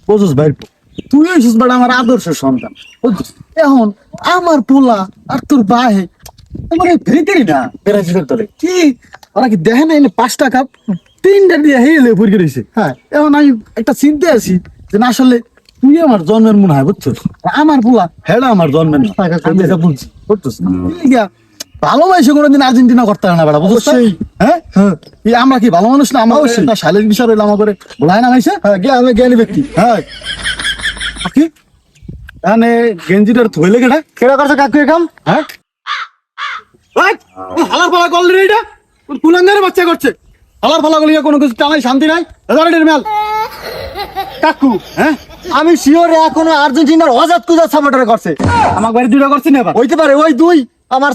বুঝছিস ভাই, তুই হইছিস বড় আমার আদর্শ সন্তান। বুঝছিস, এখন আমার পোলা আর তোর ভাই আমার ফ্রিতেই না বেরাজিদের দলে কি ওরা কি দেখে না এনে 5 টাকা 3টা দিয়ে হেলে পড়ে রইছে। হ্যাঁ, এখন আমি একটা চিন্তা আছি যে না আসলে তুই আমার জন্মের মনে হয়, বুঝছিস, আমার পোলা হেডা আমার জন্মের না আমি এটা বলছি, বুঝছিস। ভালোবাসে কোনোদিন আর্জেন্টিনা করতে হয় না বেড়া, বুঝছিস। হ্যাঁ, আমরা কি ভালো মানুষ না? আমার শালের বিষয় রইল আমার করে বলায় না ভাইসা। হ্যাঁ, আমি জ্ঞানী ব্যক্তি। হ্যাঁ, কি এখানে গেঞ্জিটার থইলে কেটা কেটা করছে কাকু একাম? হ্যাঁ, হালার ফালা করলি রে, এটা কুলাঙ্গারে বাচ্চা করছে। হালার ফালা করলি কোনো কিছু টানাই শান্তি নাই। মেল কাকু, হ্যাঁ আমি শিওর এখনো আর্জেন্টিনার অজাত কুজাত সাপোর্টার করছে। আমার বাড়ি দুইটা করছি না, হইতে পারে ওই দুই আমার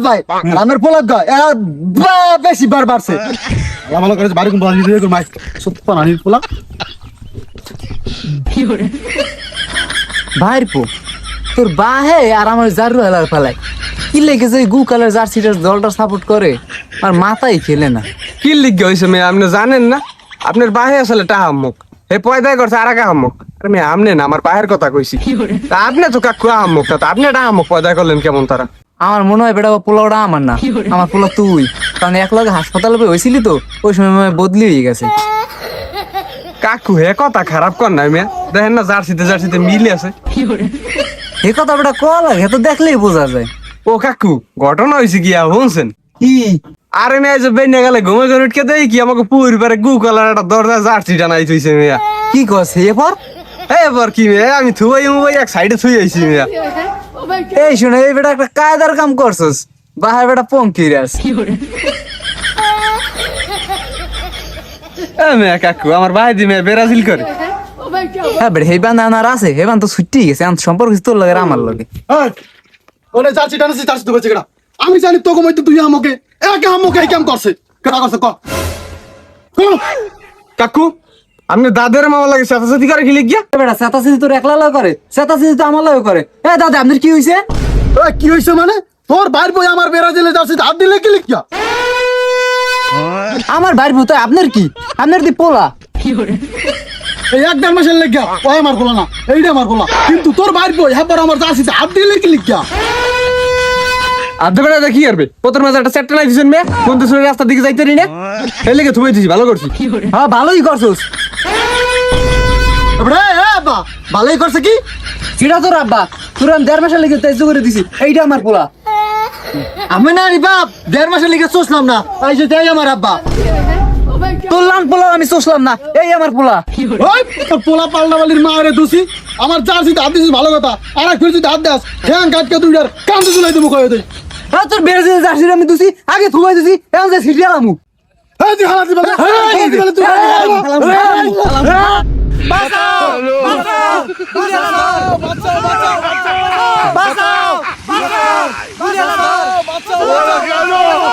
ভাই আমার পোলাক এরা বেশি বার বাড়ছে। ভালো করেছে বাড়ি কোন মাই সত্য নানির পোলা ভাইর পো তোর বাহে আর আমার জারু হেলার ফেলায় কি লেগেছে গু কালার জার্সিটার দলটা সাপোর্ট করে আর মাথায় খেলে না। কি লিখে হয়েছে মেয়ে আপনি জানেন না? আপনার বাহে আসলে টাহা মুখ হে পয়দায় করছে আর আগে হাম্মুক। আরে মেয়ে আমনে না আমার বাহের কথা কইছি। তা আপনি তো কাকু আহাম্মুক, তা আপনি এটা আহাম্মুক পয়দায় করলেন কেমন তারা? আমার মনে হয় বেটা পোলাওটা আমার না, আমার পোলা তুই। কারণ এক লগে হাসপাতালে হয়েছিলি তো, ওই সময় বদলি হয়ে গেছে। কাকু হে কথা খারাপ কর নাই মেয়ে, দেখেন না জার্সিতে মিলে আছে। এ কথা বেটা কয়া লাগে তো দেখলেই বোঝা যায়। ও কাকু ঘটনা হয়েছে কি শুনছেন? কি? আরে মেয়ে যে বেনে গেলে ঘুমে ঘুরে উঠকে দেয় কি আমাকে পুরি পারে গু কালার একটা দরজা জার্সি টানাই থইছে মেয়া। কি করছে এরপর? এবার কি মেয়ে আমি থুবাই এক সাইডে থুই আইছি মেয়া। এই শুনে এই বেটা একটা কায়দার কাম করছস, বাহার বেটা পঙ্কিরাস। মেয়া কাকু আমার ভাই দি মেয়ে ব্রাজিল করে। হ্যাঁ বেটা হেবান আনার আছে, হেবান তো ছুটি গেছে, সম্পর্ক তোর লগে আমার লগে। ওরে জার্সি টানছি জার্সি দুবেছে কেডা? আমি জানি তো কমাইতে তুই আমাকে একা আমাকে এই কাম করছে কেডা করছে ক কাকু আপনি দাদের মামা লাগে সাথে করে গেলে গিয়া বেটা সাতাশি তোর একলা লগে করে, সাতাশি তো আমার লগে করে। এ দাদা আপনার কি হইছে? কি হইছে মানে? তোর ভাইর বই আমার ব্রাজিলে জার্সি হাত দিলে কি লিখিয়া? আমার ভাইর ভূত আপনার কি? আপনার দি পোলা এই 1.5 মাসের লেগিয়া ও আমার বলা না, এইটা আমার বলা। কিন্তু তোর ভাইর বই হ্যাঁ আমার জার্সিতে হাত দিলে কি লিখিয়া? আধা বেড়া কি করবে? প্রথম মাঝে একটা সেটটা নাই দিছেন মেয়ে, কোন দেশের রাস্তার দিকে যাইতে নি না, এই লেগে থুবাই দিছি। ভালো করছি। হ্যাঁ ভালোই করছস। ভালোই করছে কি? সেটা তোর আব্বা, তোর আমি 1.5 মাসের লেগে তেজ করে দিছি, এইটা আমার পোলা। আমি না রে বাপ 1.5 মাসের লেগে চুষলাম না, এই যে তাই আমার আব্বা। তোর লান পোলা আমি চুষলাম না, এই আমার পোলা। ওই তোর পোলা পাল্টা বালির মা রে দোষী, আমার জার্সিতে হাত দিছিস ভালো কথা, আর এক ফিরছিতে হাত দাস ঠ্যাং কাটকে দুইটার কান্দে চুলাই দেবো কয়ে দেই। হ্যাঁ তোর বেড়ে জার্সি আমি দুছি, আগে থুবাই দিছি, এখন যে সিরিয়াল আমু। এই তুই হালাতি বলে তুই বাঁচাও বাঁচাও বাঁচাও বাঁচাও বাঁচাও বাঁচাও বাঁচাও বাঁচাও।